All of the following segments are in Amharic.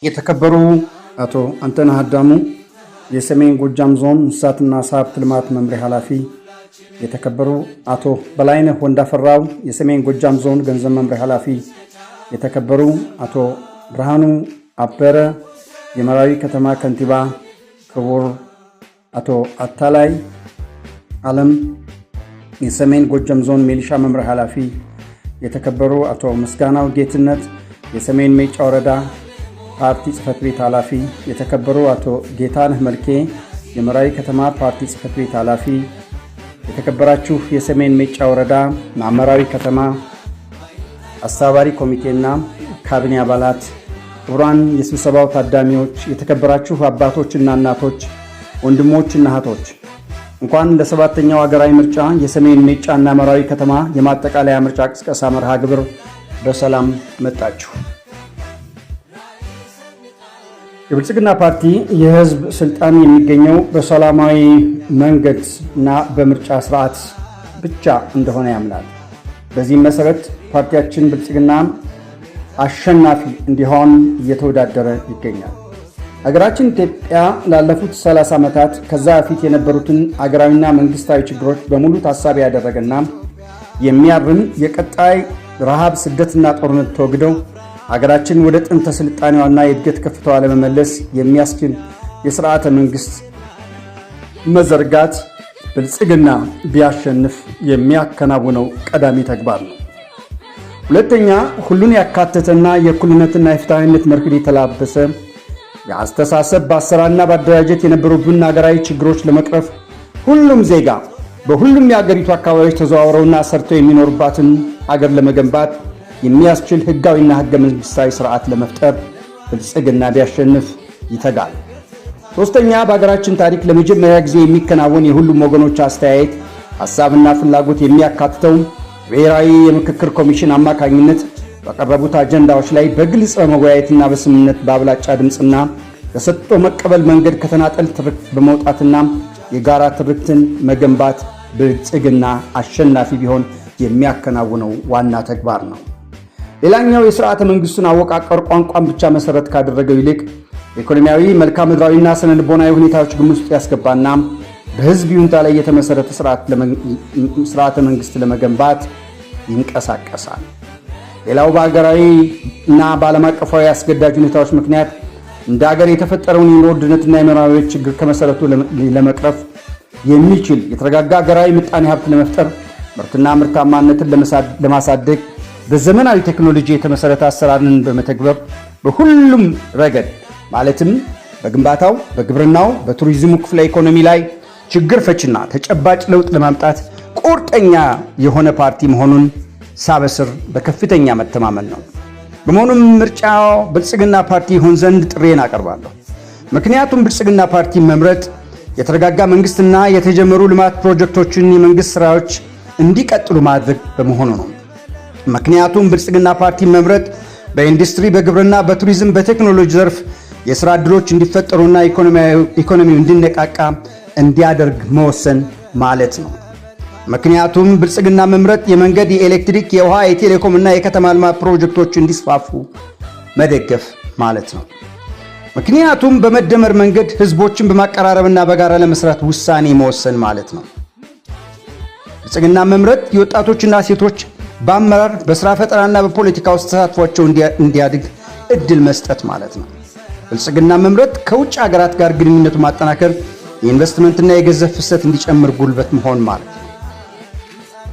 የተከበሩ አቶ አንተነህ አዳሙ የሰሜን ጎጃም ዞን እንስሳትና ዓሳ ሀብት ልማት መምሪያ ኃላፊ፣ የተከበሩ አቶ በላይነህ ወንዳፈራው የሰሜን ጎጃም ዞን ገንዘብ መምሪያ ኃላፊ፣ የተከበሩ አቶ ብርሃኑ አበረ የመራዊ ከተማ ከንቲባ፣ ክቡር አቶ አታላይ ዓለም የሰሜን ጎጃም ዞን ሚሊሻ መምሪያ ኃላፊ፣ የተከበሩ አቶ ምስጋናው ጌትነት የሰሜን ሜጫ ወረዳ ፓርቲ ጽህፈት ቤት ኃላፊ፣ የተከበሩ አቶ ጌታነህ መልኬ የመራዊ ከተማ ፓርቲ ጽህፈት ቤት ኃላፊ፣ የተከበራችሁ የሰሜን ሜጫ ወረዳ መራዊ ከተማ አስተባባሪ ኮሚቴና ካቢኔ አባላት፣ ክቡራን የስብሰባው ታዳሚዎች፣ የተከበራችሁ አባቶችና እናቶች፣ ወንድሞችና እህቶች እንኳን ለሰባተኛው ሀገራዊ ምርጫ የሰሜን ሜጫና መራዊ ከተማ የማጠቃለያ ምርጫ ቅስቀሳ መርሃ ግብር በሰላም መጣችሁ። የብልጽግና ፓርቲ የህዝብ ስልጣን የሚገኘው በሰላማዊ መንገድ እና በምርጫ ስርዓት ብቻ እንደሆነ ያምናል። በዚህም መሰረት ፓርቲያችን ብልጽግና አሸናፊ እንዲሆን እየተወዳደረ ይገኛል። ሀገራችን ኢትዮጵያ ላለፉት 30 ዓመታት ከዛ በፊት የነበሩትን አገራዊና መንግስታዊ ችግሮች በሙሉ ታሳቢ ያደረገና የሚያርም የቀጣይ ረሃብ፣ ስደትና ጦርነት ተወግደው ሀገራችን ወደ ጥንተ ስልጣኔዋና የእድገት ከፍታዋ ለመመለስ የሚያስችል የስርዓተ መንግስት መዘርጋት ብልጽግና ቢያሸንፍ የሚያከናውነው ቀዳሚ ተግባር ነው። ሁለተኛ፣ ሁሉን ያካተተና የእኩልነትና የፍትሃዊነት መርህን የተላበሰ የአስተሳሰብ በአሰራርና በአደራጀት የነበሩብን ሀገራዊ ችግሮች ለመቅረፍ ሁሉም ዜጋ በሁሉም የአገሪቱ አካባቢዎች ተዘዋውረውና ሰርተው የሚኖሩባትን አገር ለመገንባት የሚያስችል ህጋዊና ህገ መንግስታዊ ስርዓት ለመፍጠር ብልጽግና ቢያሸንፍ ይተጋል። ሶስተኛ፣ በሀገራችን ታሪክ ለመጀመሪያ ጊዜ የሚከናወን የሁሉም ወገኖች አስተያየት፣ ሀሳብና ፍላጎት የሚያካትተው ብሔራዊ የምክክር ኮሚሽን አማካኝነት በቀረቡት አጀንዳዎች ላይ በግልጽ በመወያየትና በስምምነት በአብላጫ ድምፅና በሰጥቶ መቀበል መንገድ ከተናጠል ትርክት በመውጣትና የጋራ ትርክትን መገንባት ብልጽግና አሸናፊ ቢሆን የሚያከናውነው ዋና ተግባር ነው። ሌላኛው የስርዓተ መንግስቱን አወቃቀር ቋንቋን ብቻ መሰረት ካደረገው ይልቅ ኢኮኖሚያዊ፣ መልክዓ ምድራዊና ስነ ልቦናዊ ሁኔታዎች ግምት ውስጥ ያስገባና በህዝብ ይሁንታ ላይ የተመሰረተ ስርዓተ መንግስት ለመገንባት ይንቀሳቀሳል። ሌላው በሀገራዊ እና በዓለም አቀፋዊ አስገዳጅ ሁኔታዎች ምክንያት እንደ ሀገር የተፈጠረውን የኑሮ ውድነትና የመኖሪያ ችግር ከመሰረቱ ለመቅረፍ የሚችል የተረጋጋ ሀገራዊ ምጣኔ ሀብት ለመፍጠር ምርትና ምርታማነትን ለማሳደግ በዘመናዊ ቴክኖሎጂ የተመሰረተ አሰራርን በመተግበር በሁሉም ረገድ ማለትም በግንባታው፣ በግብርናው፣ በቱሪዝሙ ክፍለ ኢኮኖሚ ላይ ችግር ፈችና ተጨባጭ ለውጥ ለማምጣት ቁርጠኛ የሆነ ፓርቲ መሆኑን ሳበስር በከፍተኛ መተማመን ነው። በመሆኑም ምርጫው ብልጽግና ፓርቲ ይሆን ዘንድ ጥሬን አቀርባለሁ። ምክንያቱም ብልጽግና ፓርቲ መምረጥ የተረጋጋ መንግስትና የተጀመሩ ልማት ፕሮጀክቶችን፣ የመንግስት ስራዎች እንዲቀጥሉ ማድረግ በመሆኑ ነው። ምክንያቱም ብልጽግና ፓርቲ መምረጥ በኢንዱስትሪ፣ በግብርና፣ በቱሪዝም፣ በቴክኖሎጂ ዘርፍ የሥራ ዕድሎች እንዲፈጠሩና ኢኮኖሚው እንዲነቃቃ እንዲያደርግ መወሰን ማለት ነው። ምክንያቱም ብልጽግና መምረጥ የመንገድ፣ የኤሌክትሪክ፣ የውሃ፣ የቴሌኮም እና የከተማ ልማት ፕሮጀክቶች እንዲስፋፉ መደገፍ ማለት ነው። ምክንያቱም በመደመር መንገድ ህዝቦችን በማቀራረብና በጋራ ለመስራት ውሳኔ መወሰን ማለት ነው። ብልጽግና መምረጥ የወጣቶችና ሴቶች በአመራር፣ በስራ ፈጠራና በፖለቲካ ውስጥ ተሳትፏቸው እንዲያድግ እድል መስጠት ማለት ነው። ብልጽግና መምረጥ ከውጭ ሀገራት ጋር ግንኙነቱ ማጠናከር፣ የኢንቨስትመንትና የገንዘብ ፍሰት እንዲጨምር ጉልበት መሆን ማለት ነው።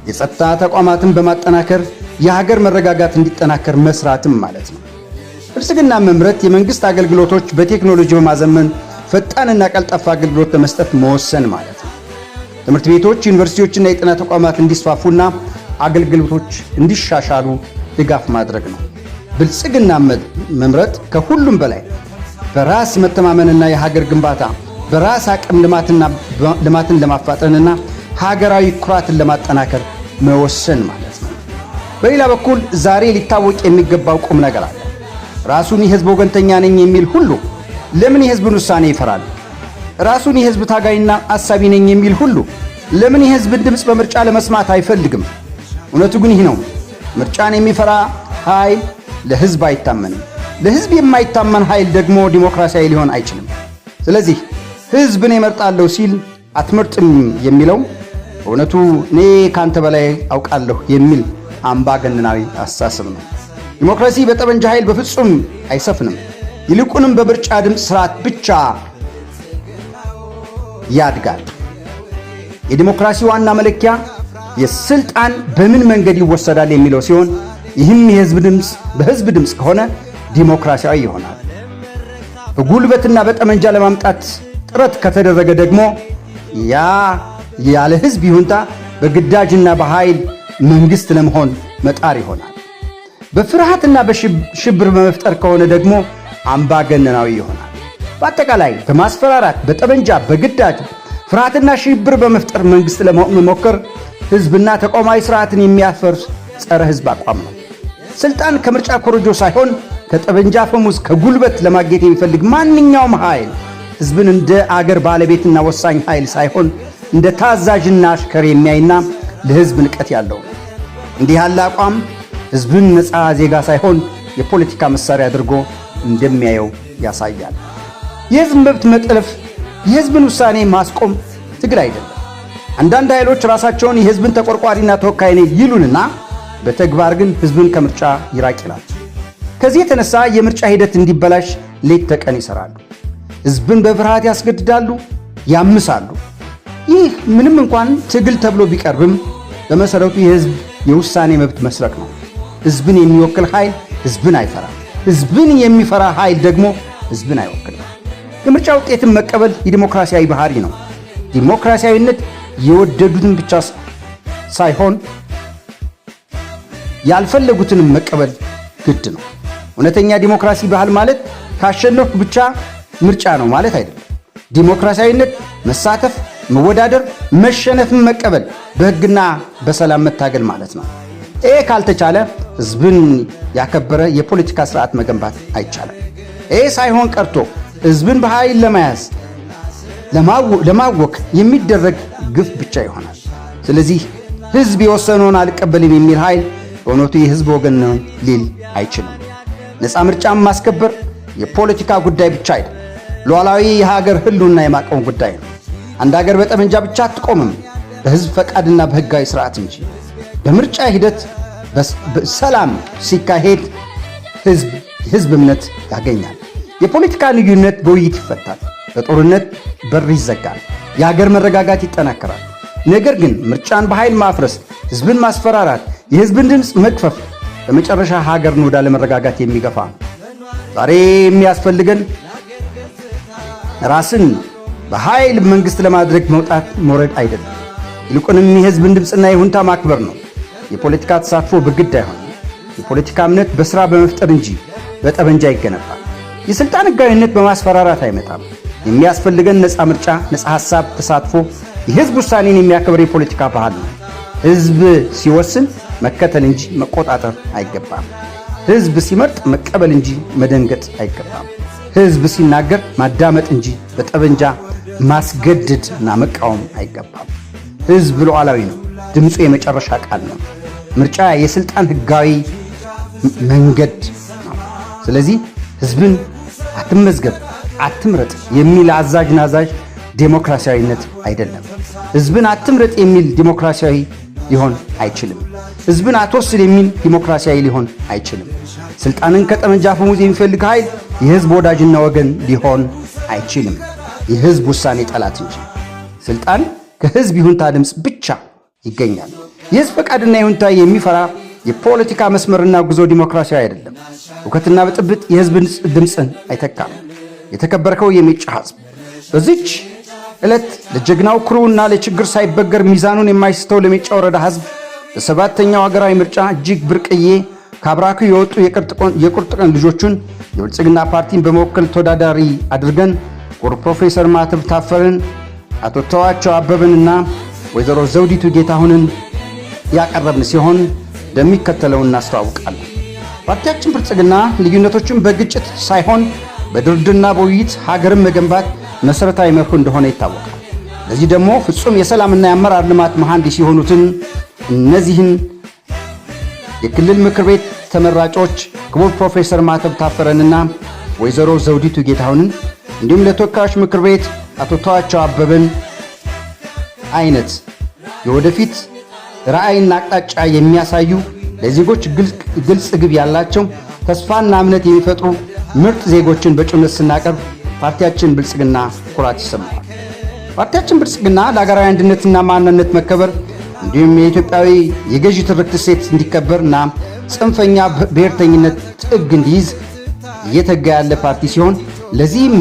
የጸጥታ ተቋማትን በማጠናከር የሀገር መረጋጋት እንዲጠናከር መስራትም ማለት ነው። ብልጽግና መምረጥ የመንግስት አገልግሎቶች በቴክኖሎጂ በማዘመን ፈጣንና ቀልጣፋ አገልግሎት ለመስጠት መወሰን ማለት ነው። ትምህርት ቤቶች፣ ዩኒቨርሲቲዎችና የጤና ተቋማት እንዲስፋፉና አገልግሎቶች እንዲሻሻሉ ድጋፍ ማድረግ ነው። ብልጽግና መምረጥ ከሁሉም በላይ በራስ መተማመንና የሀገር ግንባታ፣ በራስ አቅም ልማትን ለማፋጠንና ሀገራዊ ኩራትን ለማጠናከር መወሰን ማለት ነው። በሌላ በኩል ዛሬ ሊታወቅ የሚገባው ቁም ነገር አለ። ራሱን የህዝብ ወገንተኛ ነኝ የሚል ሁሉ ለምን የህዝብን ውሳኔ ይፈራል? ራሱን የህዝብ ታጋይና አሳቢ ነኝ የሚል ሁሉ ለምን የህዝብን ድምፅ በምርጫ ለመስማት አይፈልግም? እውነቱ ግን ይህ ነው። ምርጫን የሚፈራ ኃይል ለህዝብ አይታመንም። ለህዝብ የማይታመን ኃይል ደግሞ ዲሞክራሲያዊ ሊሆን አይችልም። ስለዚህ ህዝብን እመርጣለሁ ሲል አትመርጥም የሚለው በእውነቱ እኔ ካንተ በላይ አውቃለሁ የሚል አምባገነናዊ አስተሳሰብ ነው። ዲሞክራሲ በጠመንጃ ኃይል በፍጹም አይሰፍንም። ይልቁንም በምርጫ ድምፅ ስርዓት ብቻ ያድጋል። የዲሞክራሲ ዋና መለኪያ የስልጣን በምን መንገድ ይወሰዳል የሚለው ሲሆን ይህም በህዝብ ድምፅ ከሆነ ዲሞክራሲያዊ ይሆናል። በጉልበትና በጠመንጃ ለማምጣት ጥረት ከተደረገ ደግሞ ያ ያለ ህዝብ ይሁንታ በግዳጅና በኃይል መንግስት ለመሆን መጣር ይሆናል። በፍርሃትና በሽብር በመፍጠር ከሆነ ደግሞ አምባገነናዊ ይሆናል። በአጠቃላይ በማስፈራራት በጠመንጃ በግዳጅ ፍርሃትና ሽብር በመፍጠር መንግስት ለመሆን መሞከር ህዝብና ተቋማዊ ስርዓትን የሚያፈርስ ጸረ ህዝብ አቋም ነው። ስልጣን ከምርጫ ኮረጆ ሳይሆን ከጠመንጃ ፈሙዝ ከጉልበት ለማግኘት የሚፈልግ ማንኛውም ኃይል ህዝብን እንደ አገር ባለቤትና ወሳኝ ኃይል ሳይሆን እንደ ታዛዥና አሽከር የሚያይና ለህዝብ ንቀት ያለው ነው። እንዲህ ያለ አቋም ህዝብን ነፃ ዜጋ ሳይሆን የፖለቲካ መሳሪያ አድርጎ እንደሚያየው ያሳያል። የህዝብ መብት መጥለፍ፣ የህዝብን ውሳኔ ማስቆም ትግል አይደለም። አንዳንድ ኃይሎች ራሳቸውን የህዝብን ተቆርቋሪና ተወካይ ነኝ ይሉንና በተግባር ግን ህዝብን ከምርጫ ይራቅ ይላል። ከዚህ የተነሳ የምርጫ ሂደት እንዲበላሽ ሌት ተቀን ይሰራሉ። ህዝብን በፍርሃት ያስገድዳሉ፣ ያምሳሉ። ይህ ምንም እንኳን ትግል ተብሎ ቢቀርብም በመሰረቱ የህዝብ የውሳኔ መብት መስረቅ ነው። ህዝብን የሚወክል ኃይል ህዝብን አይፈራም። ህዝብን የሚፈራ ኃይል ደግሞ ህዝብን አይወክልም። የምርጫ ውጤትን መቀበል የዲሞክራሲያዊ ባህሪ ነው። ዲሞክራሲያዊነት የወደዱትን ብቻ ሳይሆን ያልፈለጉትንም መቀበል ግድ ነው። እውነተኛ ዲሞክራሲ ባህል ማለት ካሸነፍኩ ብቻ ምርጫ ነው ማለት አይደለም። ዲሞክራሲያዊነት መሳተፍ፣ መወዳደር፣ መሸነፍን መቀበል፣ በህግና በሰላም መታገል ማለት ነው። ይሄ ካልተቻለ ህዝብን ያከበረ የፖለቲካ ስርዓት መገንባት አይቻልም። ይሄ ሳይሆን ቀርቶ ህዝብን በኃይል ለመያዝ ለማወክ የሚደረግ ግፍ ብቻ ይሆናል። ስለዚህ ህዝብ የወሰነውን አልቀበልም የሚል ኃይል በእውነቱ የህዝብ ወገን ነው ሊል አይችልም። ነፃ ምርጫን ማስከበር የፖለቲካ ጉዳይ ብቻ አይደለም፣ ሉዓላዊ የሀገር ህልውና የማቆም ጉዳይ ነው። አንድ ሀገር በጠመንጃ ብቻ አትቆምም፣ በህዝብ ፈቃድና በህጋዊ ስርዓት እንጂ። በምርጫ ሂደት በሰላም ሲካሄድ ህዝብ እምነት ያገኛል። የፖለቲካ ልዩነት በውይይት ይፈታል፣ በጦርነት በር ይዘጋል፣ የሀገር መረጋጋት ይጠናከራል። ነገር ግን ምርጫን በኃይል ማፍረስ፣ ህዝብን ማስፈራራት፣ የህዝብን ድምፅ መግፈፍ በመጨረሻ ሀገርን ወደ አለመረጋጋት የሚገፋ ነው። ዛሬ የሚያስፈልገን ራስን በኃይል መንግስት ለማድረግ መውጣት መውረድ አይደለም። ይልቁንም የህዝብን ድምፅና ይሁንታ ማክበር ነው። የፖለቲካ ተሳትፎ በግድ አይሆንም። የፖለቲካ እምነት በስራ በመፍጠር እንጂ በጠመንጃ ይገነባል። የስልጣን ህጋዊነት በማስፈራራት አይመጣም። የሚያስፈልገን ነፃ ምርጫ፣ ነፃ ሐሳብ፣ ተሳትፎ፣ የህዝብ ውሳኔን የሚያከብር የፖለቲካ ባህል ነው። ህዝብ ሲወስን መከተል እንጂ መቆጣጠር አይገባም። ህዝብ ሲመርጥ መቀበል እንጂ መደንገጥ አይገባም። ህዝብ ሲናገር ማዳመጥ እንጂ በጠመንጃ ማስገደድ እና መቃወም አይገባም። ህዝብ ሉዓላዊ ነው። ድምፁ የመጨረሻ ቃል ነው። ምርጫ የስልጣን ህጋዊ መንገድ ነው። ስለዚህ ህዝብን አትመዝገብ፣ አትምረጥ የሚል አዛዥ ናዛዥ ዲሞክራሲያዊነት አይደለም። ህዝብን አትምረጥ የሚል ዲሞክራሲያዊ ሊሆን አይችልም። ህዝብን አትወስድ የሚል ዲሞክራሲያዊ ሊሆን አይችልም። ስልጣንን ከጠመንጃ አፈሙዝ የሚፈልግ ኃይል የህዝብ ወዳጅና ወገን ሊሆን አይችልም፣ የህዝብ ውሳኔ ጠላት እንጂ። ስልጣን ከህዝብ ይሁንታ ድምፅ ብቻ ይገኛል። የህዝብ ፈቃድና ይሁንታ የሚፈራ የፖለቲካ መስመርና ጉዞ ዲሞክራሲያዊ አይደለም። እውከትና ብጥብጥ የህዝብ ድምፅን አይተካም። የተከበርከው የሚጫ ህዝብ በዚች ዕለት ለጀግናው ክሩና ለችግር ሳይበገር ሚዛኑን የማይስተው ለሚጫ ወረዳ ህዝብ በሰባተኛው ሀገራዊ ምርጫ እጅግ ብርቅዬ ከአብራኩ የወጡ የቁርጥ ቀን ልጆቹን የብልጽግና ፓርቲን በመወከል ተወዳዳሪ አድርገን ፕሮፌሰር ማተብ ታፈርን፣ አቶ ተዋቸው አበበንና ወይዘሮ ዘውዲቱ ጌታሁንን ያቀረብን ሲሆን እንደሚከተለው እናስተዋውቃለን። ፓርቲያችን ብልጽግና ልዩነቶችን በግጭት ሳይሆን በድርድርና በውይይት ሀገርን መገንባት መሰረታዊ መርሁ እንደሆነ ይታወቃል። ለዚህ ደግሞ ፍጹም የሰላምና የአመራር ልማት መሐንዲስ የሆኑትን እነዚህን የክልል ምክር ቤት ተመራጮች ክቡር ፕሮፌሰር ማተብ ታፈረንና ወይዘሮ ዘውዲቱ ጌታሁንን እንዲሁም ለተወካዮች ምክር ቤት አቶ ተዋቸው አበበን አይነት የወደፊት ራዕይና አቅጣጫ የሚያሳዩ ለዜጎች ግልጽ ግብ ያላቸው ተስፋና እምነት የሚፈጥሩ ምርጥ ዜጎችን በእጩነት ስናቀርብ ፓርቲያችን ብልጽግና ኩራት ይሰማዋል። ፓርቲያችን ብልጽግና ለሀገራዊ አንድነትና ማንነት መከበር እንዲሁም የኢትዮጵያዊ የገዢ ትርክት እሴት እንዲከበርና ጽንፈኛ ብሔርተኝነት ጥግ እንዲይዝ እየተጋ ያለ ፓርቲ ሲሆን ለዚህም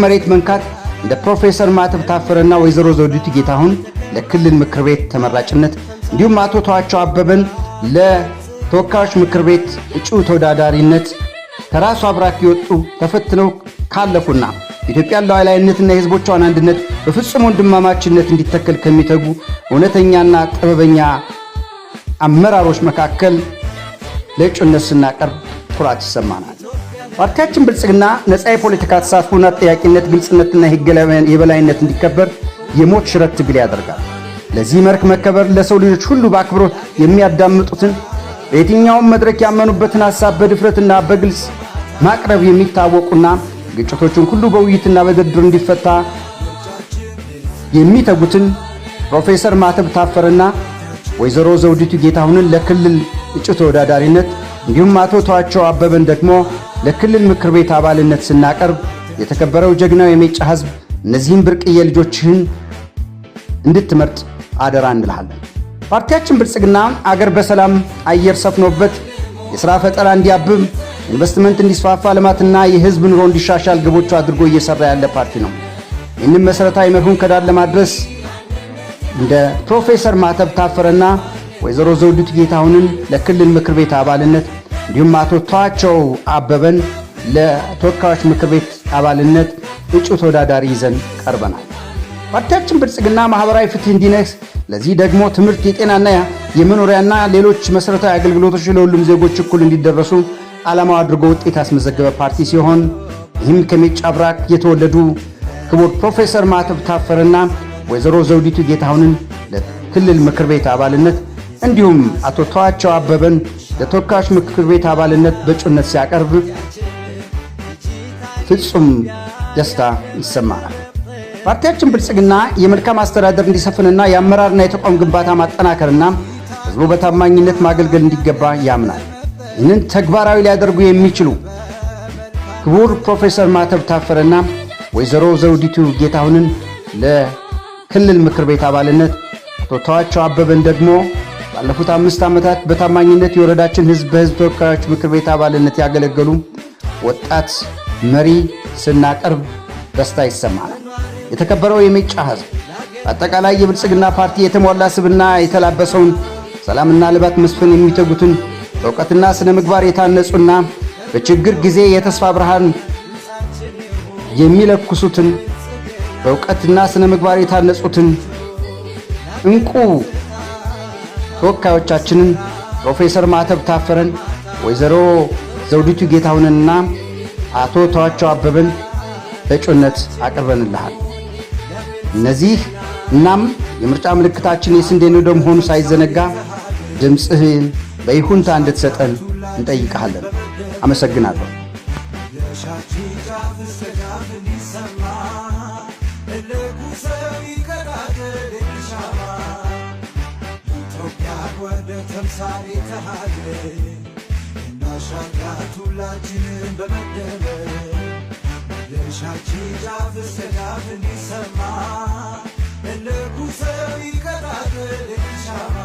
መሬት መንካት እንደ ፕሮፌሰር ማተብ ታፈረና ወይዘሮ ዘውዲቱ ጌታሁን ለክልል ምክር ቤት ተመራጭነት እንዲሁም አቶ ተዋቸው አበበን ለተወካዮች ምክር ቤት እጩ ተወዳዳሪነት ከራሱ አብራክ የወጡ ተፈትነው ካለፉና ኢትዮጵያን ሉዓላዊነትና የሕዝቦቿን አንድነት በፍጹም ወንድማማችነት እንዲተከል ከሚተጉ እውነተኛና ጥበበኛ አመራሮች መካከል ለእጩነት ስናቀርብ ኩራት ይሰማናል። ፓርቲያችን ብልጽግና ነፃ የፖለቲካ ተሳትፎና ተጠያቂነት፣ ግልጽነትና የሕግ የበላይነት እንዲከበር የሞት ሽረት ትግል ያደርጋል። ለዚህ መርህ መከበር ለሰው ልጆች ሁሉ በአክብሮት የሚያዳምጡትን በየትኛውም መድረክ ያመኑበትን ሐሳብ በድፍረትና በግልጽ ማቅረብ የሚታወቁና ግጭቶችን ሁሉ በውይይትና በድርድር እንዲፈታ የሚተጉትን ፕሮፌሰር ማተብ ታፈረና ወይዘሮ ዘውዲቱ ጌታሁንን ለክልል እጩ ተወዳዳሪነት እንዲሁም አቶ ተዋቸው አበበን ደግሞ ለክልል ምክር ቤት አባልነት ስናቀርብ የተከበረው ጀግናው የሜጫ ሕዝብ እነዚህን ብርቅዬ ልጆችህን እንድትመርጥ አደራ እንልሃለን። ፓርቲያችን ብልጽግና አገር በሰላም አየር ሰፍኖበት የሥራ ፈጠራ እንዲያብብ፣ ኢንቨስትመንት እንዲስፋፋ፣ ልማትና የሕዝብ ኑሮ እንዲሻሻል ግቦቹ አድርጎ እየሰራ ያለ ፓርቲ ነው። ይህንም መሠረታዊ መርሁን ከዳር ለማድረስ እንደ ፕሮፌሰር ማተብ ታፈረና ወይዘሮ ዘውዲቱ ጌታሁንን ለክልል ምክር ቤት አባልነት እንዲሁም አቶ ተዋቸው አበበን ለተወካዮች ምክር ቤት አባልነት እጩ ተወዳዳሪ ይዘን ቀርበናል። ፓርቲያችን ብልጽግና ማህበራዊ ፍትህ እንዲነግስ፣ ለዚህ ደግሞ ትምህርት፣ የጤናና የመኖሪያና ሌሎች መሠረታዊ አገልግሎቶች ለሁሉም ዜጎች እኩል እንዲደረሱ ዓላማው አድርጎ ውጤት ያስመዘገበ ፓርቲ ሲሆን ይህም ከሜጫ ብራክ የተወለዱ ክቡር ፕሮፌሰር ማተብ ታፈረና ወይዘሮ ዘውዲቱ ጌታሁንን ለክልል ምክር ቤት አባልነት እንዲሁም አቶ ተዋቸው አበበን ለተወካዮች ምክር ቤት አባልነት በእጩነት ሲያቀርብ ፍጹም ደስታ ይሰማናል። ፓርቲያችን ብልጽግና የመልካም አስተዳደር እንዲሰፍንና የአመራርና የተቋም ግንባታ ማጠናከርና ሕዝቡ በታማኝነት ማገልገል እንዲገባ ያምናል። ይህንን ተግባራዊ ሊያደርጉ የሚችሉ ክቡር ፕሮፌሰር ማተብ ታፈረና ወይዘሮ ዘውዲቱ ጌታሁንን ለክልል ምክር ቤት አባልነት አቶ ተዋቸው አበበን ደግሞ ባለፉት 5 ዓመታት በታማኝነት የወረዳችን ሕዝብ በሕዝብ ተወካዮች ምክር ቤት አባልነት ያገለገሉ ወጣት መሪ ስናቀርብ ደስታ ይሰማናል። የተከበረው የሜጫ ሕዝብ አጠቃላይ የብልጽግና ፓርቲ የተሟላ ስብና የተላበሰውን ሰላምና ልባት መስፈን የሚተጉትን በእውቀትና ስነ ምግባር የታነጹና በችግር ጊዜ የተስፋ ብርሃን የሚለኩሱትን በእውቀትና ስነ ምግባር የታነጹትን እንቁ ተወካዮቻችንን ፕሮፌሰር ማተብ ታፈረን፣ ወይዘሮ ዘውዲቱ ጌታሁንና አቶ ተዋቸው አበበን በእጩነት አቅርበንልሃል። እነዚህ እናም የምርጫ ምልክታችን የስንዴ ነዶ መሆኑ ሳይዘነጋ ድምፅህን በይሁንታ እንድትሰጠን እንጠይቀሃለን። አመሰግናለሁ። Shall